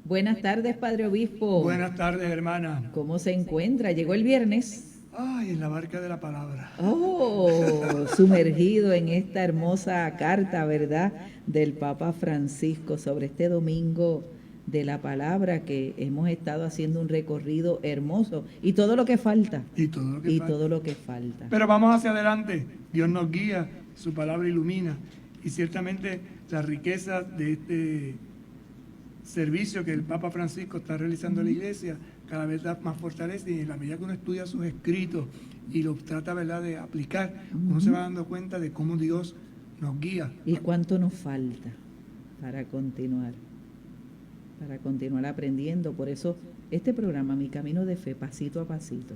Buenas tardes, Padre Obispo. Buenas tardes, hermana. ¿Cómo se encuentra? ¿Llegó el viernes? Ay, en la barca de la palabra. Oh, sumergido en esta hermosa carta, ¿verdad?, del Papa Francisco sobre este domingo de la palabra, que hemos estado haciendo un recorrido hermoso y todo lo que falta. Todo lo que falta. Pero vamos hacia adelante. Dios nos guía, su palabra ilumina. Y ciertamente la riqueza de este servicio que el Papa Francisco está realizando en la iglesia cada vez da más fortaleza, y en la medida que uno estudia sus escritos y los trata, ¿verdad?, de aplicar, uno se va dando cuenta de cómo Dios nos guía. ¿Y cuánto nos falta para continuar aprendiendo? Por eso este programa, Mi Camino de Fe, pasito a pasito,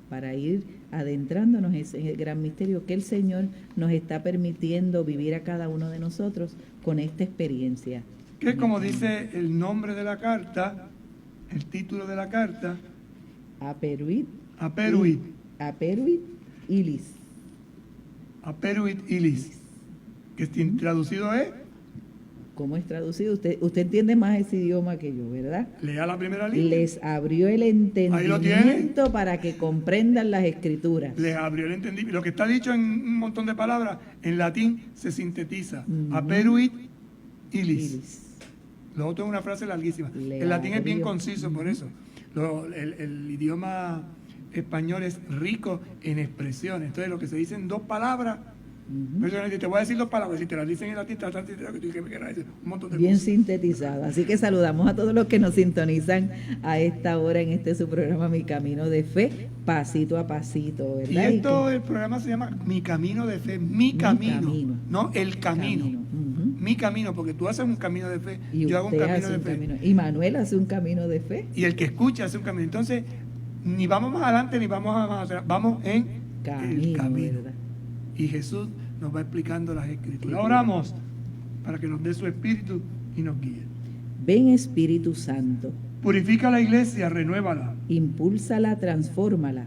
para ir adentrándonos en ese gran misterio que el Señor nos está permitiendo vivir a cada uno de nosotros con esta experiencia. Que como dice el nombre de la carta, el título de la carta, Aperuit Ilis. Aperuit Ilis, que traducido es... ¿Cómo es traducido? Usted entiende más ese idioma que yo, ¿verdad? Lea la primera línea. Les abrió el entendimiento para que comprendan las escrituras. Les abrió el entendimiento. Lo que está dicho en un montón de palabras, en latín se sintetiza. Aperuit Ilis. Lo otro es una frase larguísima. El latín es bien conciso, por eso. El idioma español es rico en expresiones. Entonces, lo que se dice en dos palabras, te voy a decir dos palabras, si te las dicen en latín, te las que me quieras decir un montón de bien cosas. Sintetizado. Así que saludamos a todos los que nos sintonizan a esta hora en su programa Mi Camino de Fe, pasito a pasito, ¿verdad? Y el programa se llama Mi Camino de Fe, mi camino, no el camino. Mi camino, porque tú haces un camino de fe, y yo hago un camino de fe. Y Manuel hace un camino de fe. Y el que escucha hace un camino. Entonces, ni vamos más adelante ni vamos más atrás, vamos en el camino. ¿Verdad? Y Jesús nos va explicando las escrituras. Oramos para que nos dé su espíritu y nos guíe. Ven, Espíritu Santo. Purifica la iglesia, renuévala. Impúlsala, transfórmala.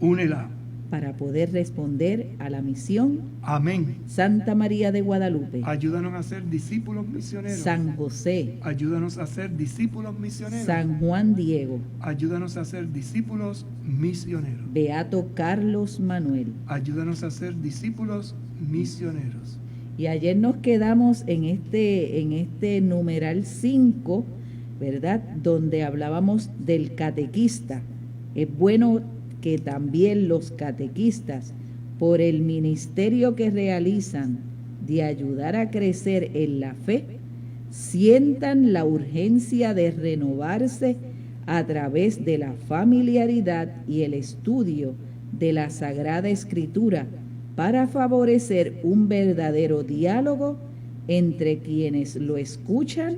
Únela. Para poder responder a la misión. Amén. Santa María de Guadalupe. Ayúdanos a ser discípulos misioneros. San José. Ayúdanos a ser discípulos misioneros. San Juan Diego. Ayúdanos a ser discípulos misioneros. Beato Carlos Manuel. Ayúdanos a ser discípulos misioneros. Y ayer nos quedamos en este numeral 5, ¿verdad?, donde hablábamos del catequista. Es bueno que también los catequistas, por el ministerio que realizan de ayudar a crecer en la fe, sientan la urgencia de renovarse a través de la familiaridad y el estudio de la Sagrada Escritura para favorecer un verdadero diálogo entre quienes lo escuchan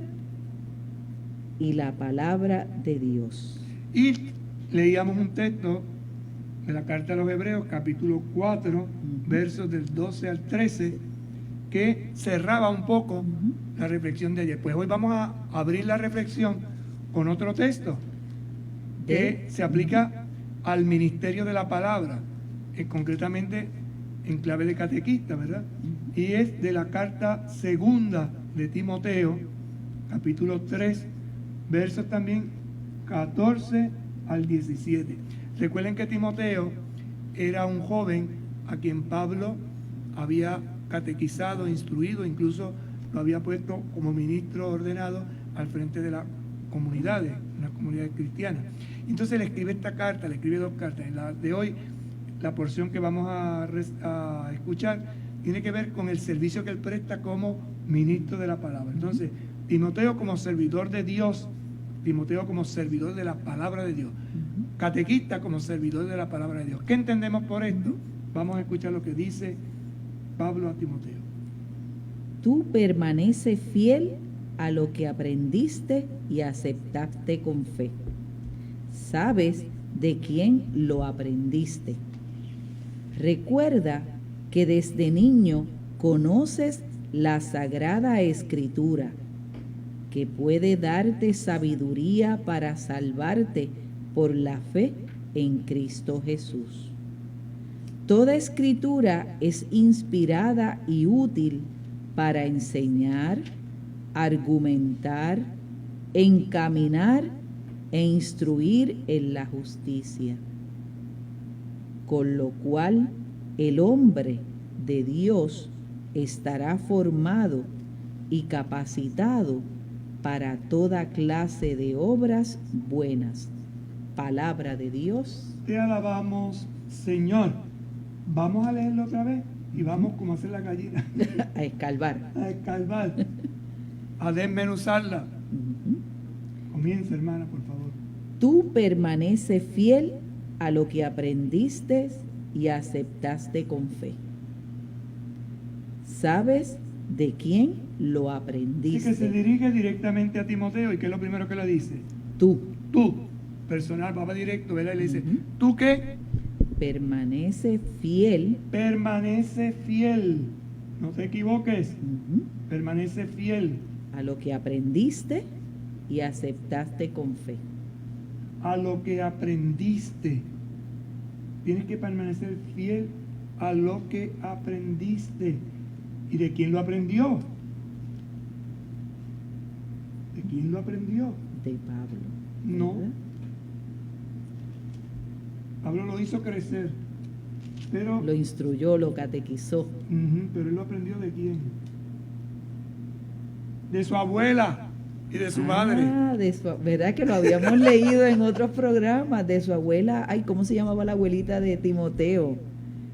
y la palabra de Dios. Y leíamos un texto de la carta a los Hebreos, capítulo 4, versos del 12 al 13, que cerraba un poco la reflexión de ayer. Pues hoy vamos a abrir la reflexión con otro texto que se aplica al ministerio de la palabra, concretamente en clave de catequista, ¿verdad? Y es de la carta segunda de Timoteo, capítulo 3, versos también 14 al 17. Recuerden que Timoteo era un joven a quien Pablo había catequizado, instruido, incluso lo había puesto como ministro ordenado al frente de las comunidades cristianas. Entonces le escribe esta carta, le escribe dos cartas. En la de hoy, la porción que vamos a escuchar tiene que ver con el servicio que él presta como ministro de la palabra. Entonces, Timoteo como servidor de Dios, Timoteo como servidor de la palabra de Dios, catequista como servidor de la palabra de Dios. ¿Qué entendemos por esto? Vamos a escuchar lo que dice Pablo a Timoteo. Tú permaneces fiel a lo que aprendiste y aceptaste con fe. Sabes de quién lo aprendiste. Recuerda que desde niño conoces la Sagrada Escritura, que puede darte sabiduría para salvarte por la fe en Cristo Jesús. Toda escritura es inspirada y útil para enseñar, argumentar, encaminar e instruir en la justicia, con lo cual el hombre de Dios estará formado y capacitado para toda clase de obras buenas. Palabra de Dios. Te alabamos, Señor. Vamos a leerlo otra vez y vamos como hacer la gallina. A escarbar. A escarbar. A desmenuzarla. Comienza, hermana, por favor. Tú permaneces fiel a lo que aprendiste y aceptaste con fe. ¿Sabes de quién lo aprendiste? Así que se dirige directamente a Timoteo. ¿Y qué es lo primero que le dice? Tú. Tú, personal, va directo, ¿verdad? Y le dice, ¿tú qué? Permanece fiel. Permanece fiel. No te equivoques. Permanece fiel. A lo que aprendiste y aceptaste con fe. A lo que aprendiste. Tienes que permanecer fiel a lo que aprendiste. ¿Y de quién lo aprendió? ¿De quién lo aprendió? De Pablo. No. ¿Verdad? Pablo lo hizo crecer, pero Lo instruyó, lo catequizó. pero él lo aprendió ¿de quién? De su abuela y de su madre. ¿Verdad que lo habíamos leído en otros programas? De su abuela, ay, ¿cómo se llamaba la abuelita de Timoteo?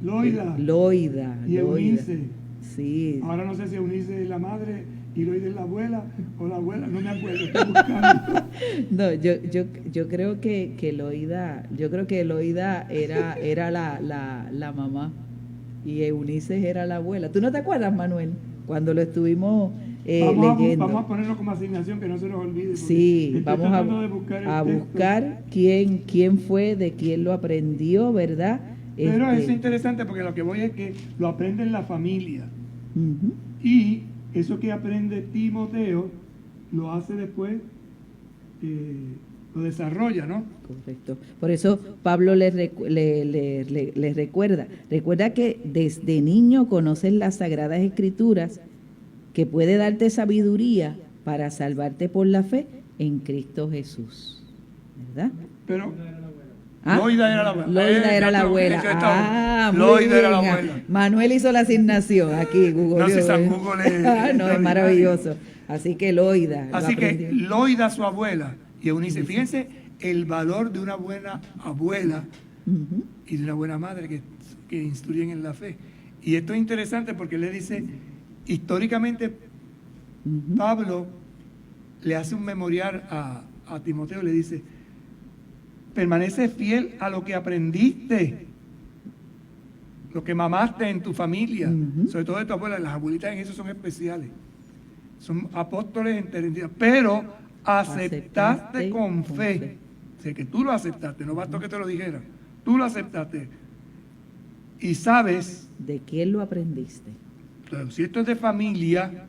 Loida. Loida. Y Eunice. Sí. Ahora no sé si Eunice es la madre y Loida es la abuela o la abuela, no me acuerdo, estoy buscando. No, yo creo que Loida, era la mamá y Eunice era la abuela. ¿Tú no te acuerdas, Manuel? Cuando lo estuvimos leyendo. Vamos a ponerlo como asignación, que no se nos olvide. Sí, vamos tratando de buscar a el texto. buscar quién fue, de quién lo aprendió, ¿verdad? Pero es interesante porque lo que voy es que lo aprende en la familia. Ujú. Y eso que aprende Timoteo lo hace después, lo desarrolla, ¿no? Correcto. Por eso Pablo le recuerda que desde niño conoces las Sagradas Escrituras, que puede darte sabiduría para salvarte por la fe en Cristo Jesús. ¿Verdad? Pero ¿Ah? Loida era la abuela. Loida era la abuela. Muy Loida era la bien. abuela. Manuel hizo la asignación aquí, Google. No, si San Google No, es maravilloso. Así que Loida. lo Así que aprendió. Loida, su abuela, y Eunice, fíjense el valor de una buena abuela Ujú. y de una buena madre que instruyen en la fe. Y esto es interesante porque le dice, históricamente, Ujú. Pablo le hace un memorial a Timoteo, le dice, permanece fiel a lo que aprendiste, lo que mamaste en tu familia, Ujú. sobre todo de tu abuela. Las abuelitas en eso son especiales, son apóstoles entendidos, pero aceptaste con fe. O sea, que tú lo aceptaste, no bastó que te lo dijeran, tú lo aceptaste. Y sabes, ¿De quién lo aprendiste? entonces, si esto es de familia,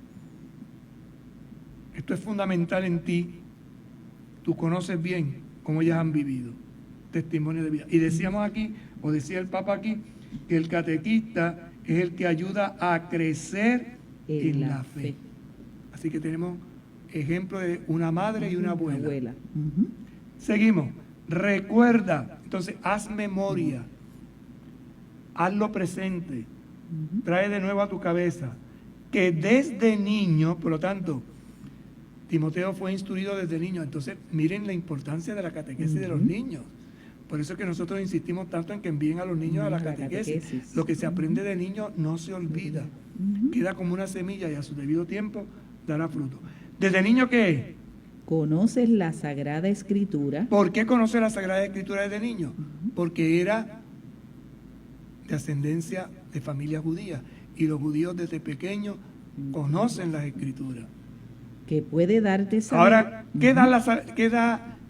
esto es fundamental en ti, tú conoces bien cómo ellas han vivido, testimonio de vida. Y decíamos aquí, o decía el Papa aquí, que el catequista es el que ayuda a crecer en la fe. Así que tenemos ejemplo de una madre y una abuela. Ujú. Seguimos. Recuerda. Entonces, haz memoria. Hazlo presente. Trae de nuevo a tu cabeza que desde niño, por lo tanto, Timoteo fue instruido desde niño. Entonces, miren la importancia de la catequesis de los niños. Por eso es que nosotros insistimos tanto en que envíen a los niños a la catequesis. Lo que se aprende de niño no se olvida. Queda como una semilla y a su debido tiempo dará fruto. ¿Desde niño qué es? Conoces la Sagrada Escritura. ¿Por qué conoce la Sagrada Escritura desde niño? Porque era de ascendencia de familia judía. Y los judíos desde pequeños conocen las Escrituras. Que puede darte sabiduría. Ahora, ¿qué da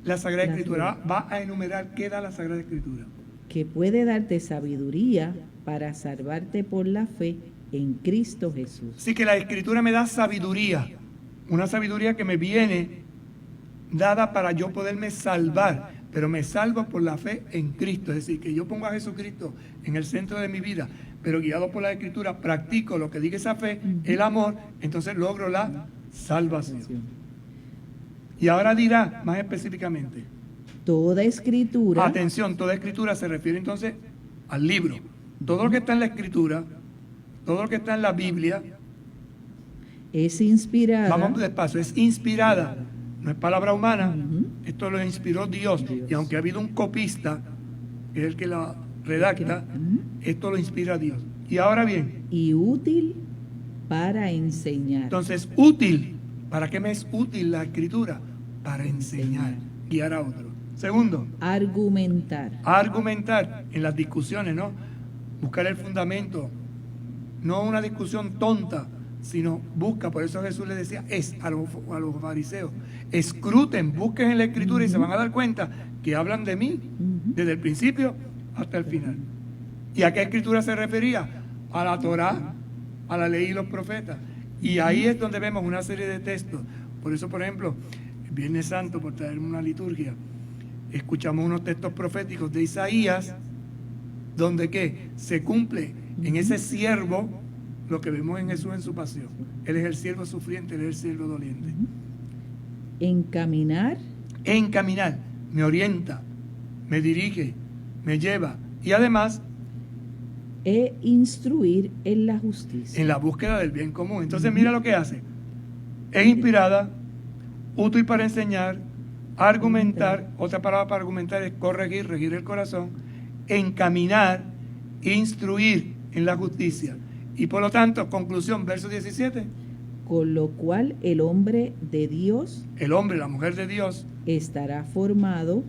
la Sagrada Escritura? Va a enumerar qué da la Sagrada Escritura. Que puede darte sabiduría para salvarte por la fe en Cristo Jesús. Así que la Escritura me da sabiduría. Una sabiduría que me viene dada para yo poderme salvar. Pero me salvo por la fe en Cristo. Es decir, que yo pongo a Jesucristo en el centro de mi vida, pero guiado por la Escritura, practico lo que diga esa fe, el amor, entonces logro la salvación. Y ahora dirá más específicamente. Toda escritura Atención, toda escritura se refiere entonces al libro. Todo lo que está en la escritura, todo lo que está en la Biblia, es inspirada. vamos despacio, es inspirada. No es palabra humana, Ujú. esto lo inspiró Dios. Dios. Y aunque ha habido un copista, que es el que la redacta, Ujú. esto lo inspira Dios. Y ahora bien, Y útil para enseñar. entonces útil. ¿Para qué me es útil la escritura? Para enseñar, guiar a otros. Segundo, Argumentar. argumentar en las discusiones, ¿no? Buscar el fundamento, no una discusión tonta, sino busca, por eso Jesús le decía, a los fariseos, escruten, busquen en la escritura y se van a dar cuenta que hablan de mí Ujú. desde el principio hasta el final. ¿Y a qué escritura se refería? A la Torá, a la ley y los profetas. Y ahí es donde vemos una serie de textos. Por eso, por ejemplo, el Viernes Santo, por traer una liturgia, escuchamos unos textos proféticos de Isaías, donde ¿qué? Se cumple en ese siervo lo que vemos en Jesús en su pasión. Él es el siervo sufriente, Él es el siervo doliente. Encaminar. Encaminar, me orienta, me dirige, me lleva y además E instruir en la justicia. en la búsqueda del bien común. Entonces mira lo que hace. Es inspirada, útil para enseñar, argumentar, otra palabra para argumentar es corregir, regir el corazón, encaminar, instruir en la justicia. Y por lo tanto, conclusión, verso 17, Con lo cual el hombre de Dios el hombre, la mujer de Dios, estará formado,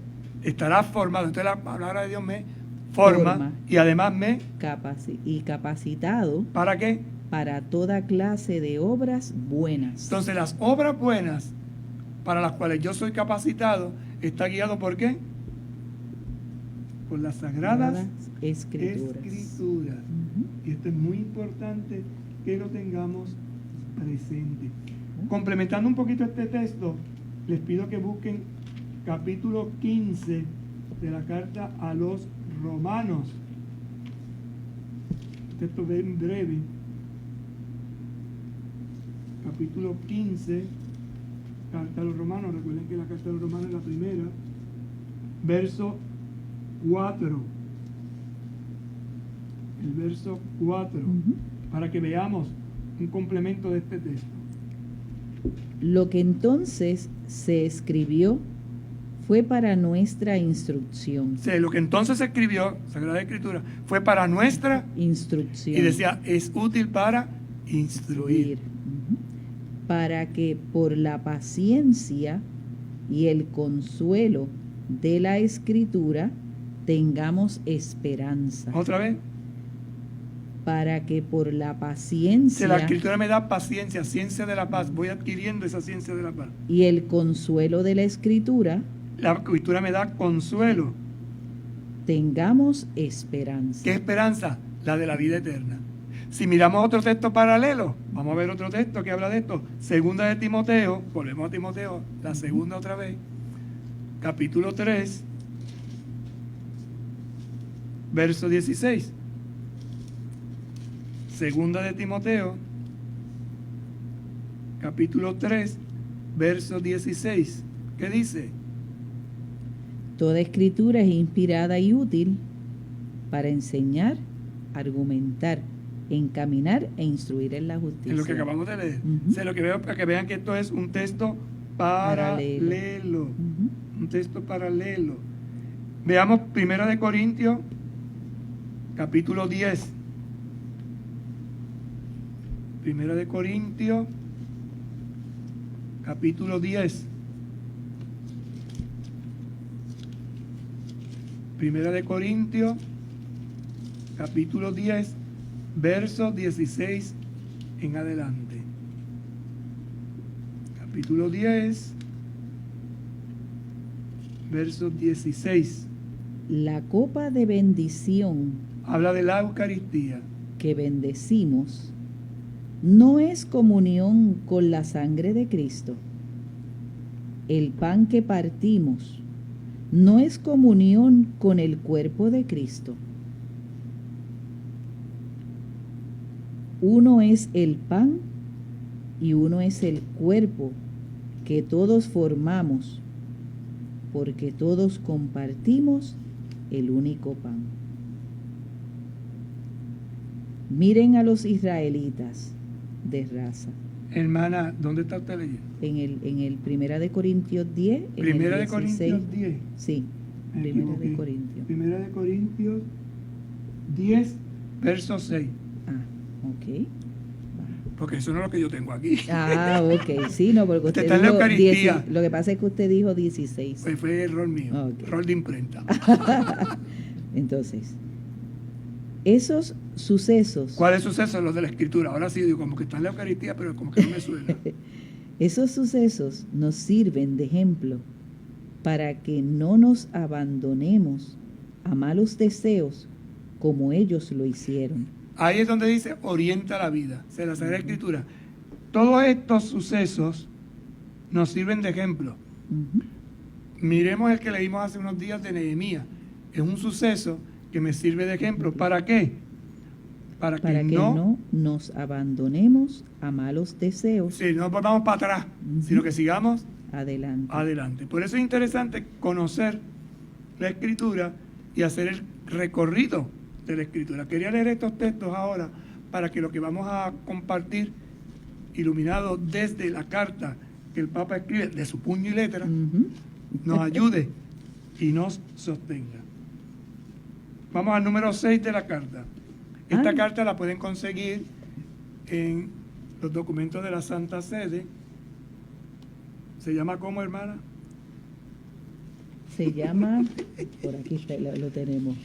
estará formado. Entonces la palabra de Dios me forma y además me, capacitado ¿para qué? para toda clase de obras buenas. Entonces las obras buenas para las cuales yo soy capacitado está guiado ¿por qué? Por las sagradas Escrituras. Ujú. Y esto es muy importante que lo tengamos presente. Complementando un poquito este texto, les pido que busquen capítulo 15 de la carta a los Romanos. Texto bien breve. Capítulo 15, carta a los Romanos. Recuerden que la carta a los Romanos es la primera. Verso 4. El verso 4. Ujú. Para que veamos un complemento de este texto. Lo que entonces se escribió fue para nuestra instrucción. O sea, lo que entonces se escribió, Sagrada Escritura, fue para nuestra, Instrucción. y decía, es útil para instruir. Ujú. Para que por la paciencia y el consuelo de la Escritura tengamos esperanza. Otra vez, Para que por la si paciencia la Escritura me da paciencia, ciencia de la paz, voy adquiriendo esa ciencia de la paz. y el consuelo de la Escritura La Escritura me da consuelo. tengamos esperanza. ¿Qué esperanza? La de la vida eterna. Si miramos otro texto paralelo, vamos a ver otro texto que habla de esto. Segunda de Timoteo, volvemos a Timoteo, la segunda otra vez, capítulo 3, verso 16. Segunda de Timoteo, capítulo 3, verso 16. ¿Qué dice? Toda escritura es inspirada y útil para enseñar, argumentar, encaminar e instruir en la justicia. En lo que acabamos de leer. Ujú. Lo que veo para que vean que esto es un texto paralelo. Ujú. Un texto paralelo. Veamos 1 de Corintios, capítulo 10. 1 de Corintios, capítulo 10. 1 de Corintios, capítulo 10, versos 16 en adelante. Capítulo 10, versos 16. La copa de bendición Habla de la Eucaristía. que bendecimos no es comunión con la sangre de Cristo. El pan que partimos no es comunión con el cuerpo de Cristo. Uno es el pan y uno es el cuerpo que todos formamos, porque todos compartimos el único pan. Miren a los israelitas de raza. Hermana, ¿dónde está usted leyendo? En el Primera de Corintios 10. Primera de 16. Corintios 10. Sí, Me Primera equivoqué. de Corintios. Primera de Corintios 10, verso 6. Ah, ok. Porque eso no es lo que yo tengo aquí. Ah, ok. Sí, no, porque Usted usted está en la dijo Eucaristía. 10. Lo que pasa es que usted dijo 16. Pues fue error mío, Ok. error de imprenta. Entonces, esos sucesos, ¿Cuáles sucesos? Los de la Escritura. Ahora sí, digo, como que está en la Eucaristía, pero como que no me suena. esos sucesos nos sirven de ejemplo para que no nos abandonemos a malos deseos como ellos lo hicieron. Ahí es donde dice, orienta la vida. Se la Sagrada Escritura. Todos estos sucesos nos sirven de ejemplo. Ujú. Miremos el que leímos hace unos días de Nehemías. Es un suceso que me sirve de ejemplo. ¿Para qué? Para Para que no nos abandonemos a malos deseos. sí, no volvamos para atrás, sino que sigamos Adelante. adelante. Por eso es interesante conocer la Escritura y hacer el recorrido de la Escritura. Quería leer estos textos ahora para que lo que vamos a compartir, iluminado desde la carta que el Papa escribe de su puño y letra, Ujú. nos ayude y nos sostenga. Vamos al número 6 de la carta. Esta Ah. carta la pueden conseguir en los documentos de la Santa Sede. ¿Se llama cómo, hermana? Se llama, por aquí está, lo tenemos,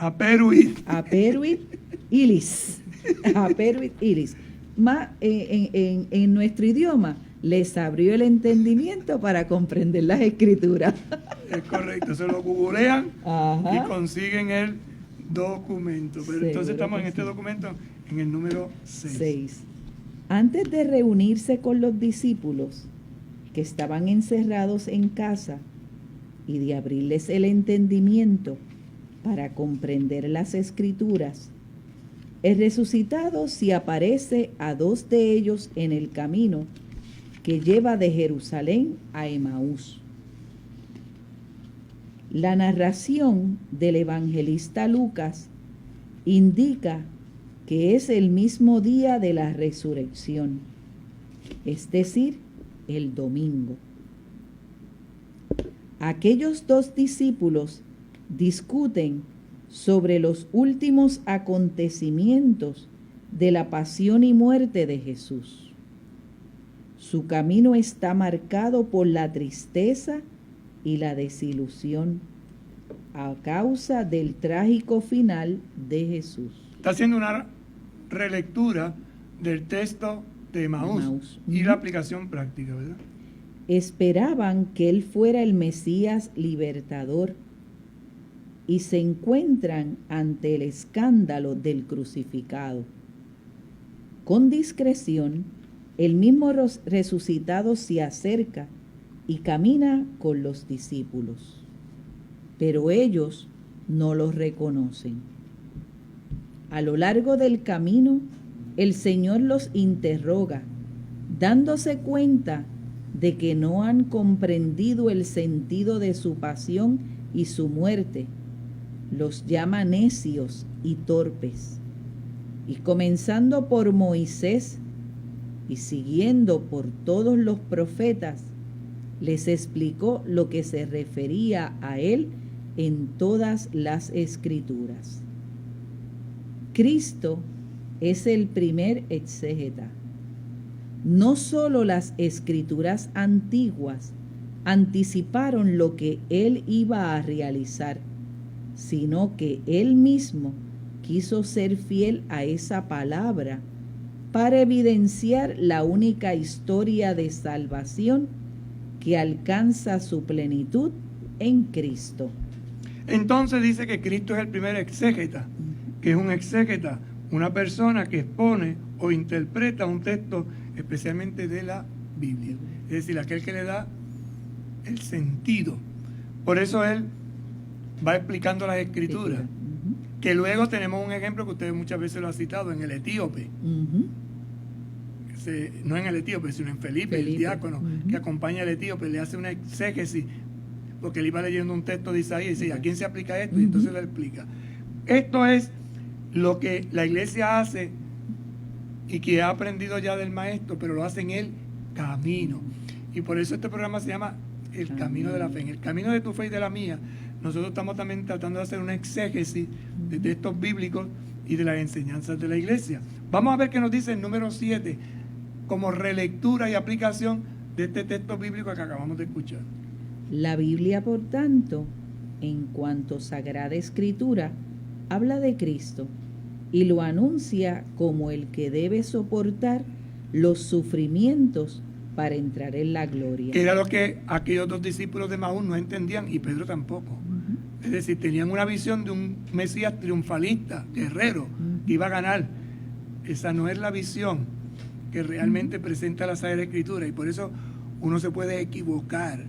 Aperuit Ilis. Aperuit Ilis. En nuestro idioma les abrió el entendimiento para comprender las escrituras. Es correcto, se lo googlean y Ajá. consiguen el documento. Pero Seguro entonces estamos que en este sí. documento en el número 6. 6. Antes de reunirse con los discípulos que estaban encerrados en casa y de abrirles el entendimiento para comprender las escrituras, el resucitado se aparece a 2 de ellos en el camino que lleva de Jerusalén a Emaús. La narración del evangelista Lucas indica que es el mismo día de la resurrección, es decir, el domingo. Aquellos 2 discípulos discuten sobre los últimos acontecimientos de la pasión y muerte de Jesús. Su camino está marcado por la tristeza y la desilusión a causa del trágico final de Jesús. Está haciendo una relectura del texto de Emaús y Ujú. la aplicación práctica, ¿verdad? Esperaban que él fuera el Mesías libertador y se encuentran ante el escándalo del crucificado. Con discreción, el mismo resucitado se acerca y camina con los discípulos, pero ellos no los reconocen. A lo largo del camino, el Señor los interroga, dándose cuenta de que no han comprendido el sentido de su pasión y su muerte. Los llama necios y torpes. Y comenzando por Moisés y siguiendo por todos los profetas, les explicó lo que se refería a él en todas las escrituras. Cristo es el primer exégeta. No solo las escrituras antiguas anticiparon lo que él iba a realizar, sino que él mismo quiso ser fiel a esa palabra para evidenciar la única historia de salvación que alcanza su plenitud en Cristo. Entonces dice que Cristo es el primer exégeta. Que es un exégeta? Una persona que expone o interpreta un texto especialmente de la Biblia. Es decir, aquel que le da el sentido. Por eso él va explicando las escrituras. Ujú. Que luego tenemos un ejemplo que usted muchas veces lo ha citado en el etíope. Ujú. no en el etíope, sino en Felipe, el diácono que acompaña al etíope, le hace una exégesis, porque él iba leyendo un texto de Isaías y dice, ¿a quién se aplica esto? Y entonces le explica. Esto es lo que la iglesia hace y que ha aprendido ya del maestro, pero lo hace en el camino. Y por eso este programa se llama El Camino de la Fe. En el camino de tu fe y de la mía, nosotros estamos también tratando de hacer una exégesis de textos bíblicos y de las enseñanzas de la iglesia. Vamos a ver qué nos dice el número 7, como relectura y aplicación de este texto bíblico que acabamos de escuchar. La Biblia, por tanto, en cuanto Sagrada Escritura, habla de Cristo y lo anuncia como el que debe soportar los sufrimientos para entrar en la gloria. Que era lo que aquellos dos discípulos de Maús no entendían, y Pedro tampoco. Es decir, tenían una visión de un Mesías triunfalista, guerrero, que iba a ganar. Esa no es la visión que realmente presenta la Sagrada Escritura, y por eso uno se puede equivocar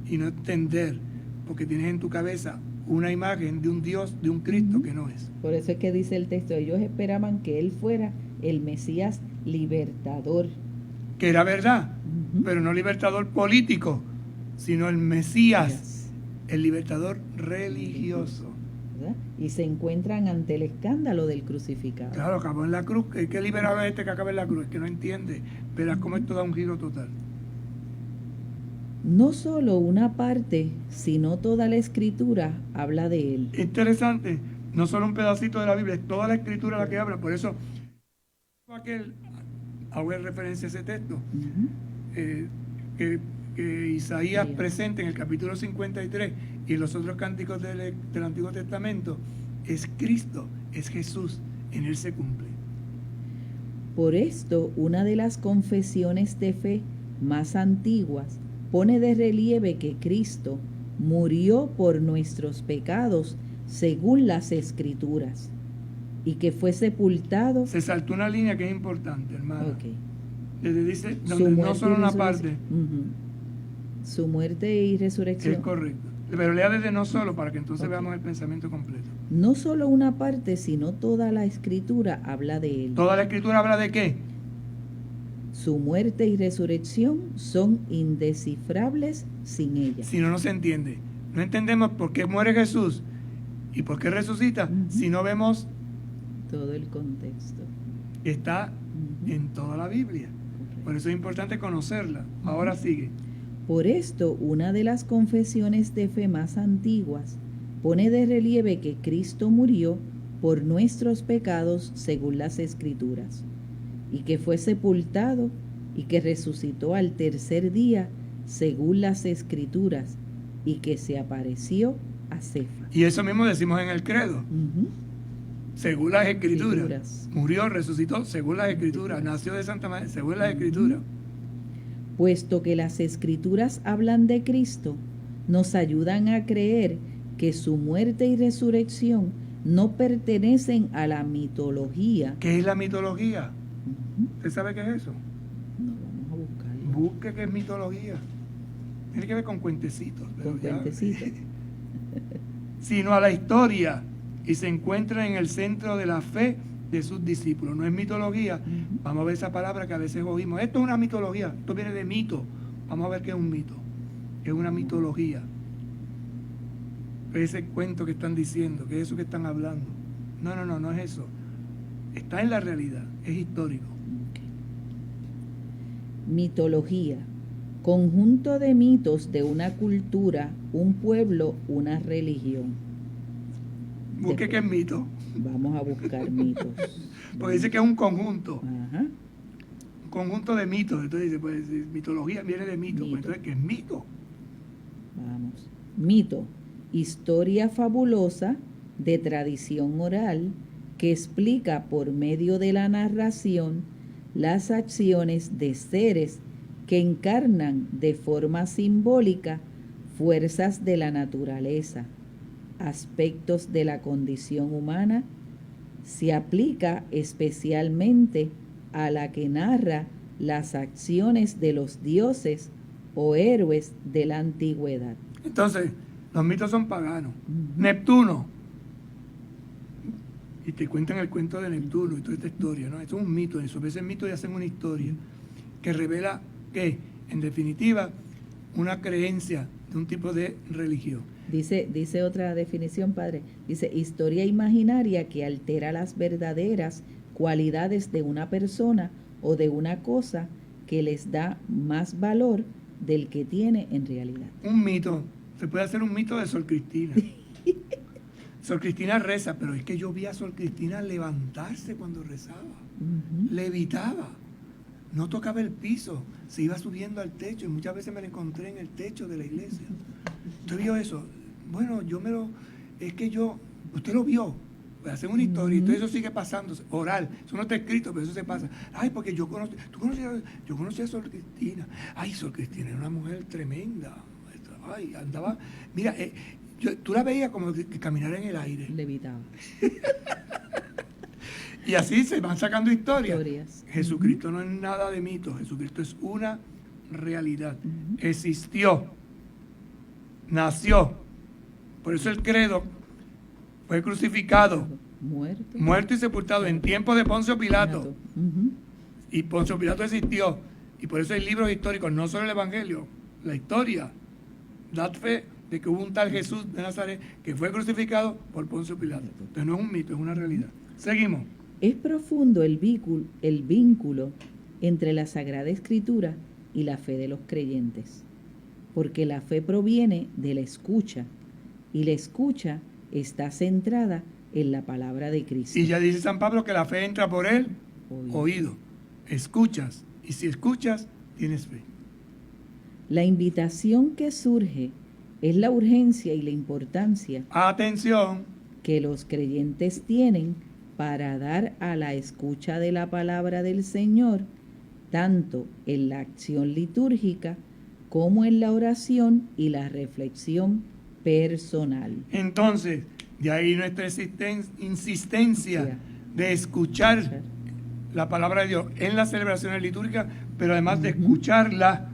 y no entender, porque tienes en tu cabeza una imagen de un Dios, de un Cristo que no es. Por eso es que dice el texto, ellos esperaban que Él fuera el Mesías libertador. Que era verdad, pero no libertador político, sino el Mesías, el libertador religioso. ¿Verdad? Y se encuentran ante el escándalo del crucificado. Claro, acabó en la cruz. ¿Qué liberado es este que acaba en la cruz? Es que no entiende. Verás cómo esto da un giro total. No solo una parte, sino toda la Escritura habla de Él. Interesante. No solo un pedacito de la Biblia, es toda la Escritura la que habla. Por eso, hago referencia a ese texto que Isaías presenta en el capítulo 53 y en los otros cánticos del Antiguo Testamento, es Cristo, es Jesús, en Él se cumple. Por esto, una de las confesiones de fe más antiguas pone de relieve que Cristo murió por nuestros pecados según las Escrituras y que fue sepultado. Se saltó una línea que es importante, hermano. Okay. Desde dice, donde no solo una parte. Su muerte y resurrección. Es correcto. Pero lea desde no solo para que entonces veamos el pensamiento completo. No solo una parte, sino toda la Escritura habla de Él. ¿Toda la Escritura habla de qué? Su muerte y resurrección son indescifrables sin ella. Si no, no se entiende. No entendemos por qué muere Jesús y por qué resucita si no vemos todo el contexto. Está en toda la Biblia. Por eso es importante conocerla. Ahora sigue. Por esto, una de las confesiones de fe más antiguas pone de relieve que Cristo murió por nuestros pecados según las Escrituras, y que fue sepultado y que resucitó al tercer día según las Escrituras, y que se apareció a Cefas. Y eso mismo decimos en el credo. Según las Escrituras. Murió, resucitó según las Escrituras. Nació de Santa María según las Escrituras. Puesto que las Escrituras hablan de Cristo, nos ayudan a creer que su muerte y resurrección no pertenecen a la mitología. ¿Qué es la mitología? ¿Usted sabe qué es eso? No, vamos a buscarlo. Busque qué es mitología. Tiene que ver con cuentecitos. Con cuentecitos. Sino a la historia, y se encuentra en el centro de la fe de sus discípulos. No es mitología. Vamos a ver esa palabra que a veces oímos. Esto es una mitología. Esto viene de mito. Vamos a ver qué es un mito. Es una mitología. Ese cuento que están diciendo, que es eso que están hablando. No es eso. Está en la realidad. Es histórico. Mitología. Conjunto de mitos de una cultura, un pueblo, una religión. Busque qué es mito. Vamos a buscar mitos. Porque dice que es un conjunto. Ajá. Un conjunto de mitos. Entonces dice, pues mitología viene de mito. Pues entonces, ¿qué es mito? Vamos. Mito. Historia fabulosa de tradición oral que explica por medio de la narración las acciones de seres que encarnan de forma simbólica fuerzas de la naturaleza, aspectos de la condición humana, se aplica especialmente a la que narra las acciones de los dioses o héroes de la antigüedad. Entonces, los mitos son paganos. Neptuno, y te cuentan el cuento de Neptuno y toda esta historia, ¿no? Eso es un mito, eso. A veces mitos y hacen una historia que revela que, en definitiva, una creencia de un tipo de religión. Dice otra definición, padre. Dice, historia imaginaria que altera las verdaderas cualidades de una persona o de una cosa que les da más valor del que tiene en realidad. Un mito. Se puede hacer un mito de Sor Cristina. Sor Cristina reza, pero es que yo vi a Sor Cristina levantarse cuando rezaba. Levitaba. No tocaba el piso. Se iba subiendo al techo y muchas veces me la encontré en el techo de la iglesia. ¿Usted vio eso? Bueno, usted lo vio. Hacen una historia y todo eso sigue pasando, oral. Eso no está escrito, pero eso se pasa. Ay, porque yo conocí a Sor Cristina. Ay, Sor Cristina era una mujer tremenda. Ay, andaba. Mira, tú la veías como que caminara en el aire. Levitaba. Y así se van sacando historias. Jesucristo no es nada de mito. Jesucristo es una realidad. Existió. Nació. Por eso el credo fue crucificado, muerto y sepultado en tiempos de Poncio Pilato. Y Poncio Pilato existió. Y por eso hay libros históricos, no solo el Evangelio, la historia. Da fe de que hubo un tal Jesús de Nazaret que fue crucificado por Poncio Pilato. Entonces no es un mito, es una realidad. Seguimos. Es profundo el vínculo entre la Sagrada Escritura y la fe de los creyentes, porque la fe proviene de la escucha, y la escucha está centrada en la palabra de Cristo. Y ya dice San Pablo que la fe entra por el oído. Escuchas, y si escuchas, tienes fe. La invitación que surge es la urgencia y la importancia, atención, que los creyentes tienen para dar a la escucha de la palabra del Señor, tanto en la acción litúrgica como en la oración y la reflexión personal. Entonces, de ahí nuestra insistencia de escuchar la palabra de Dios en las celebraciones litúrgicas, pero además de escucharla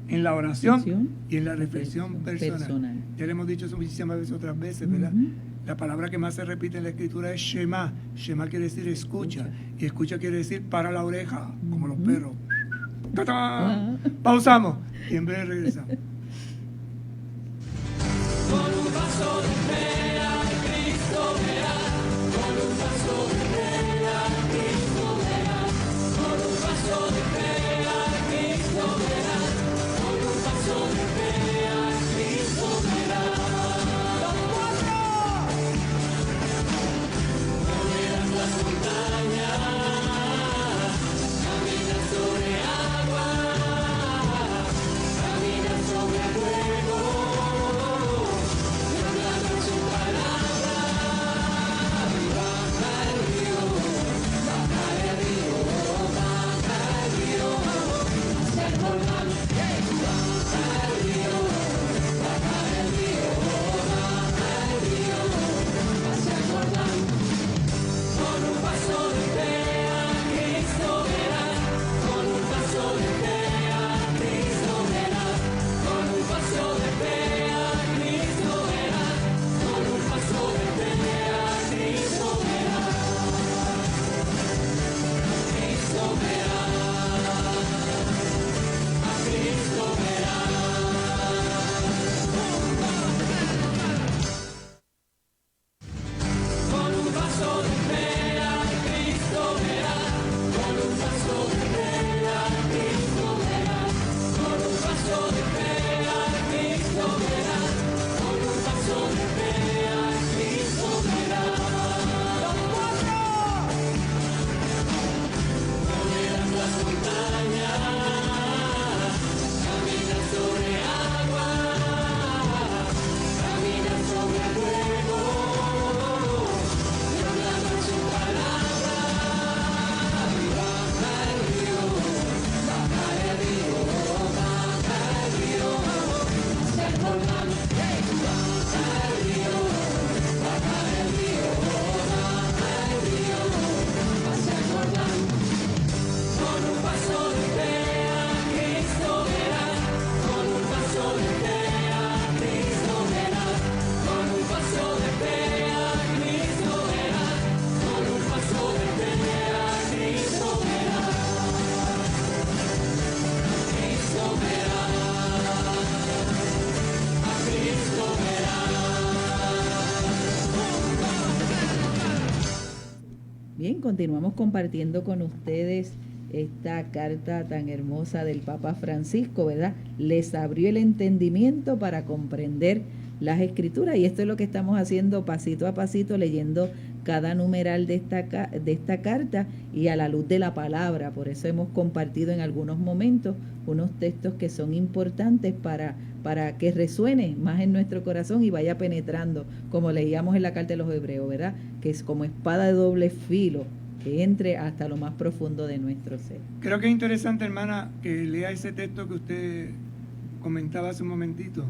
en la oración y en la reflexión personal. Ya le hemos dicho eso muchísimas veces, otras veces, ¿verdad? La palabra que más se repite en la Escritura es Shema. Shema quiere decir escucha. Y escucha quiere decir para la oreja, como los perros. ¡Ta-ta! Pausamos y en breve regresamos. Con un paso de fe a Cristo verás, con un paso de fe a Cristo verás, con un paso de fe a Cristo verás, con un paso de fe a Cristo verás. ¡Los cuatro! Caminas las montañas, caminas sobre agua, caminas sobre continuamos compartiendo con ustedes esta carta tan hermosa del Papa Francisco, ¿verdad? Les abrió el entendimiento para comprender las Escrituras, y esto es lo que estamos haciendo pasito a pasito, leyendo cada numeral de esta carta y a la luz de la palabra. Por eso hemos compartido en algunos momentos unos textos que son importantes para que resuene más en nuestro corazón y vaya penetrando, como leíamos en la carta de los Hebreos, ¿verdad? Que es como espada de doble filo, que entre hasta lo más profundo de nuestro ser. Creo que es interesante, hermana, que lea ese texto que usted comentaba hace un momentito,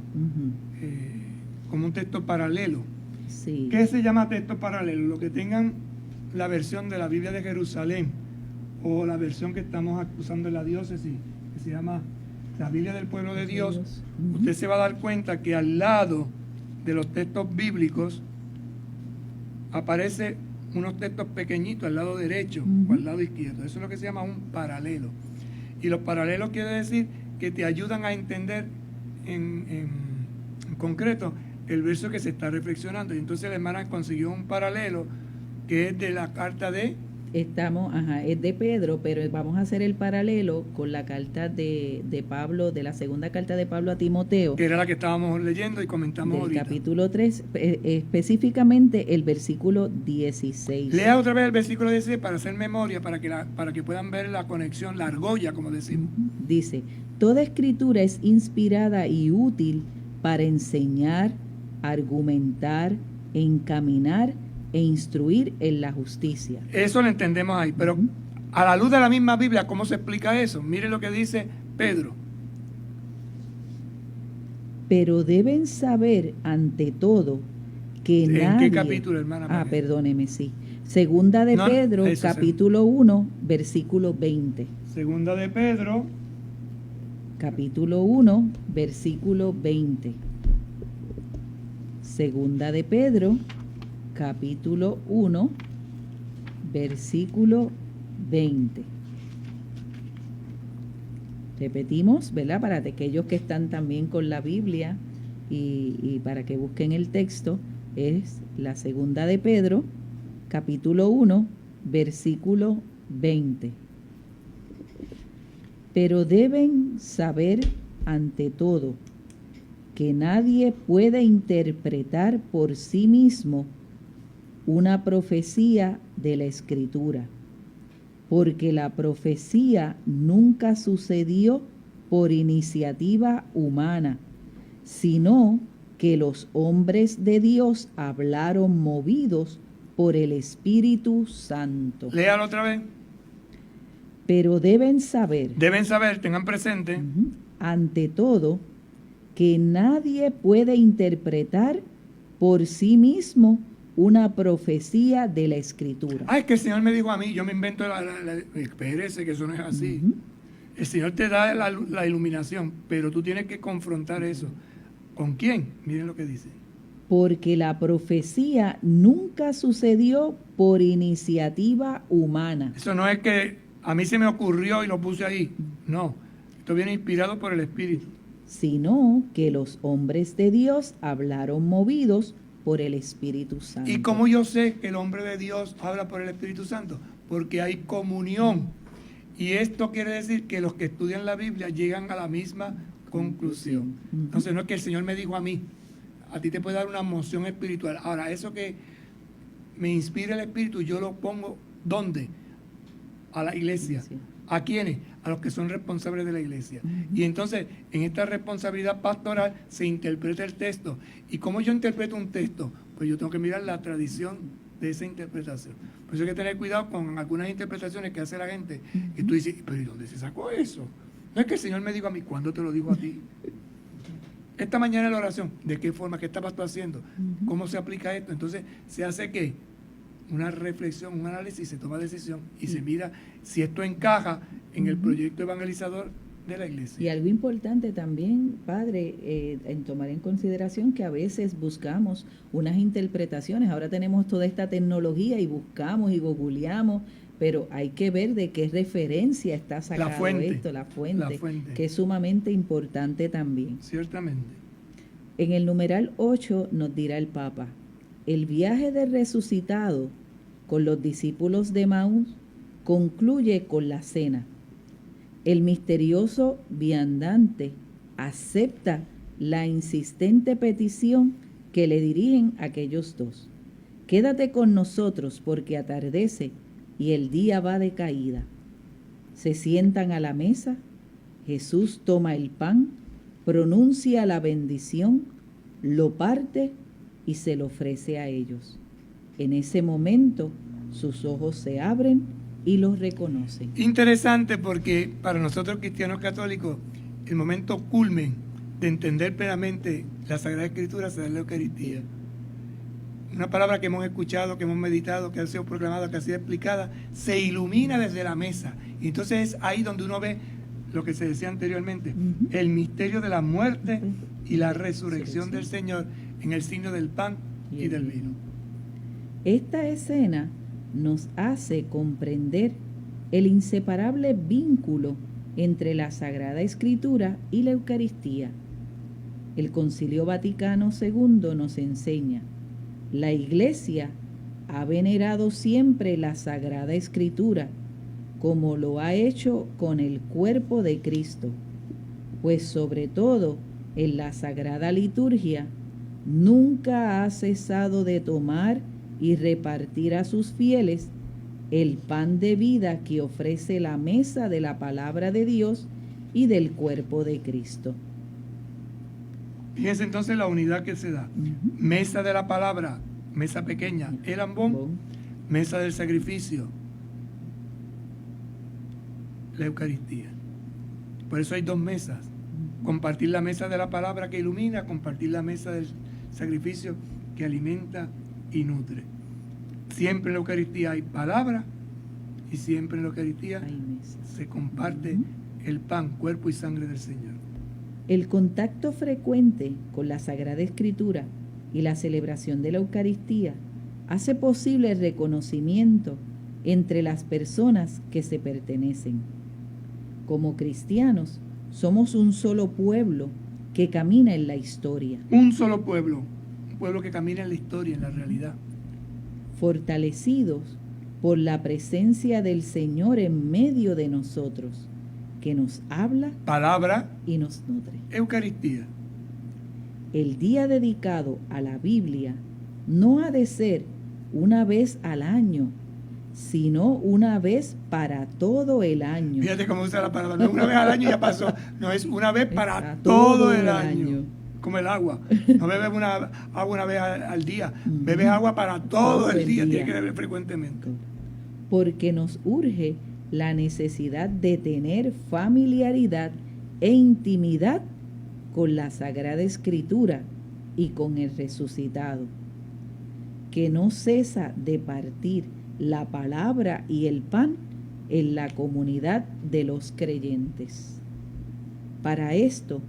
como un texto paralelo. Sí. ¿Qué se llama texto paralelo? Lo que tengan la versión de la Biblia de Jerusalén o la versión que estamos usando en la diócesis, que se llama la Biblia del Pueblo de Dios, usted se va a dar cuenta que al lado de los textos bíblicos aparece unos textos pequeñitos al lado derecho o al lado izquierdo. Eso es lo que se llama un paralelo. Y los paralelos quiere decir que te ayudan a entender en concreto el verso que se está reflexionando. Y entonces la hermana consiguió un paralelo que es de la carta de... Es de Pedro, pero vamos a hacer el paralelo con la carta de Pablo, de la segunda carta de Pablo a Timoteo. Que era la que estábamos leyendo y comentamos del ahorita. Capítulo 3, específicamente el versículo 16. Lea otra vez el versículo 16 para hacer memoria, para que puedan ver la conexión, la argolla, como decimos. Dice, toda escritura es inspirada y útil para enseñar, argumentar, encaminar e instruir en la justicia. Eso lo entendemos ahí, pero a la luz de la misma Biblia, ¿cómo se explica eso? Mire lo que dice Pedro. Pero deben saber ante todo que ¿En nadie... qué capítulo, hermana? Perdóneme, sí. Segunda de Pedro, capítulo 1, versículo 20. Segunda de Pedro. Capítulo 1, versículo 20. Segunda de Pedro, capítulo 1, versículo 20. Repetimos, ¿verdad? Para aquellos que están también con la Biblia y para que busquen el texto, es la segunda de Pedro, capítulo 1, versículo 20. Pero deben saber ante todo que nadie puede interpretar por sí mismo una profecía de la Escritura, porque la profecía nunca sucedió por iniciativa humana, sino que los hombres de Dios hablaron movidos por el Espíritu Santo. Léalo otra vez. Pero deben saber, tengan presente, ante todo, que nadie puede interpretar por sí mismo una profecía de la Escritura. Es que el Señor me dijo a mí, yo me invento espérese, que eso no es así. El Señor te da la iluminación, pero tú tienes que confrontar eso. ¿Con quién? Miren lo que dice. Porque la profecía nunca sucedió por iniciativa humana. Eso no es que a mí se me ocurrió y lo puse ahí. No, esto viene inspirado por el Espíritu. Sino que los hombres de Dios hablaron movidos por el Espíritu Santo. ¿Y cómo yo sé que el hombre de Dios habla por el Espíritu Santo? Porque hay comunión. Y esto quiere decir que los que estudian la Biblia llegan a la misma conclusión. Entonces no es que el Señor me dijo a mí, a ti te puede dar una moción espiritual. Ahora, eso que me inspira el Espíritu, yo lo pongo, ¿dónde? A la iglesia. ¿A quiénes? A los que son responsables de la iglesia. Y entonces, en esta responsabilidad pastoral se interpreta el texto. ¿Y cómo yo interpreto un texto? Pues yo tengo que mirar la tradición de esa interpretación. Por eso hay que tener cuidado con algunas interpretaciones que hace la gente. Y tú dices, ¿pero y dónde se sacó eso? No es que el Señor me dijo a mí, ¿cuándo te lo dijo a ti? Esta mañana en la oración, ¿de qué forma? ¿Qué estabas tú haciendo? ¿Cómo se aplica esto? Entonces, se hace ¿qué? Una reflexión, un análisis, se toma decisión y se mira si esto encaja en el proyecto evangelizador de la iglesia. Y algo importante también, Padre, en tomar en consideración que a veces buscamos unas interpretaciones. Ahora tenemos toda esta tecnología y buscamos y googleamos, pero hay que ver de qué referencia está sacado la fuente, la fuente, que es sumamente importante también. Ciertamente. En el numeral 8 nos dirá el Papa, el viaje del resucitado con los discípulos de Maús, concluye con la cena. El misterioso viandante acepta la insistente petición que le dirigen aquellos dos. Quédate con nosotros porque atardece y el día va de caída. Se sientan a la mesa, Jesús toma el pan, pronuncia la bendición, lo parte y se lo ofrece a ellos. En ese momento sus ojos se abren y los reconocen. Interesante porque para nosotros cristianos católicos el momento culmen de entender plenamente la Sagrada Escritura se da en la Eucaristía. Una palabra que hemos escuchado, que hemos meditado, que ha sido proclamada, que ha sido explicada, se ilumina desde la mesa. Y entonces es ahí donde uno ve lo que se decía anteriormente, el misterio de la muerte y la resurrección del Señor en el signo del pan y del vino. Esta escena nos hace comprender el inseparable vínculo entre la Sagrada Escritura y la Eucaristía. El Concilio Vaticano II nos enseña: la Iglesia ha venerado siempre la Sagrada Escritura, como lo ha hecho con el cuerpo de Cristo, pues sobre todo en la Sagrada Liturgia nunca ha cesado de tomar y repartir a sus fieles el pan de vida que ofrece la mesa de la palabra de Dios y del cuerpo de Cristo. Fíjense entonces la unidad que se da. Mesa de la palabra, mesa pequeña, el ambón, mesa del sacrificio, la Eucaristía. Por eso hay dos mesas. Compartir la mesa de la palabra que ilumina, compartir la mesa del sacrificio que alimenta y nutre. Siempre en la Eucaristía hay palabra y siempre en la Eucaristía se comparte el pan, cuerpo y sangre del Señor. El contacto frecuente con la Sagrada Escritura y la celebración de la Eucaristía hace posible el reconocimiento entre las personas que se pertenecen. Como cristianos, somos un solo pueblo que camina en la historia. Un solo pueblo, un pueblo que camina en la historia, en la realidad. Fortalecidos por la presencia del Señor en medio de nosotros, que nos habla, palabra y nos nutre. Eucaristía. El día dedicado a la Biblia no ha de ser una vez al año, sino una vez para todo el año. Fíjate cómo usa la palabra, no es una vez al año y ya pasó, no, es una vez para todo el año. Como el agua, no bebes agua una vez al día, bebes agua para todo el día, tienes que beber frecuentemente. Porque nos urge la necesidad de tener familiaridad e intimidad con la Sagrada Escritura y con el resucitado, que no cesa de partir la palabra y el pan en la comunidad de los creyentes. Para esto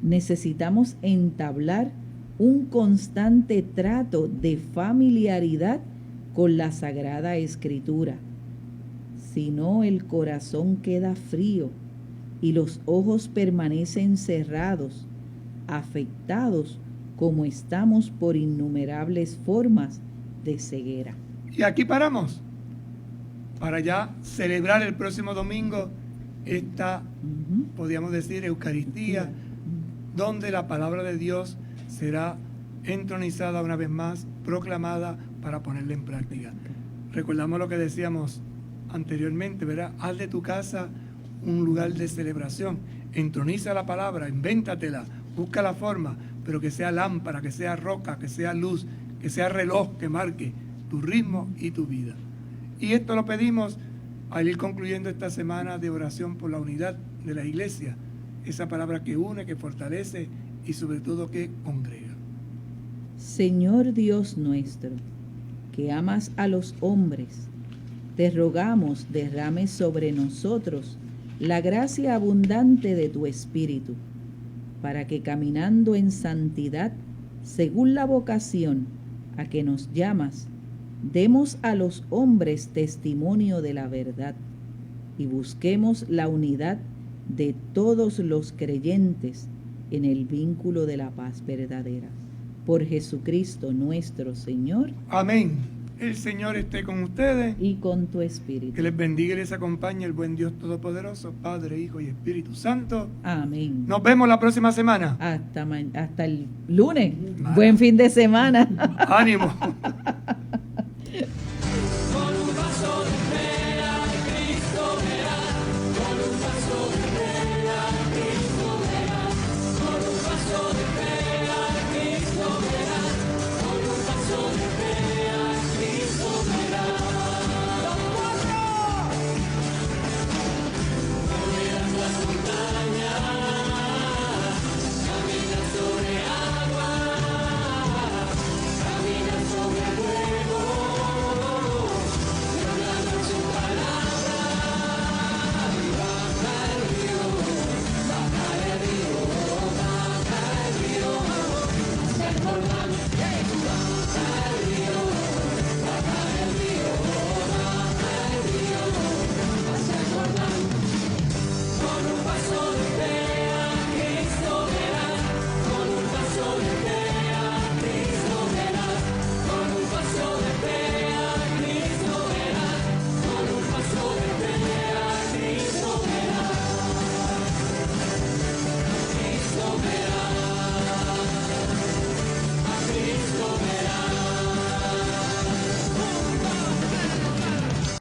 necesitamos entablar un constante trato de familiaridad con la Sagrada Escritura. Si no, el corazón queda frío y los ojos permanecen cerrados, afectados como estamos por innumerables formas de ceguera. Y aquí paramos para ya celebrar el próximo domingo esta, podríamos decir, Eucaristía, donde la palabra de Dios será entronizada una vez más, proclamada para ponerla en práctica. Recordamos lo que decíamos anteriormente, ¿verdad? Haz de tu casa un lugar de celebración, entroniza la palabra, invéntatela, busca la forma, pero que sea lámpara, que sea roca, que sea luz, que sea reloj que marque tu ritmo y tu vida. Y esto lo pedimos al ir concluyendo esta semana de oración por la unidad de la Iglesia, esa palabra que une, que fortalece y sobre todo que congrega. Señor Dios nuestro, que amas a los hombres, te rogamos derrames sobre nosotros la gracia abundante de tu Espíritu, para que caminando en santidad, según la vocación a que nos llamas, demos a los hombres testimonio de la verdad y busquemos la unidad de todos los creyentes en el vínculo de la paz verdadera. Por Jesucristo nuestro Señor. Amén. El Señor esté con ustedes. y con tu Que espíritu. les bendiga y les acompañe el buen Dios Todopoderoso, Padre, Hijo y Espíritu Santo. Amén. Nos vemos la próxima semana. Hasta el lunes. Vale. Buen fin de semana. Ánimo.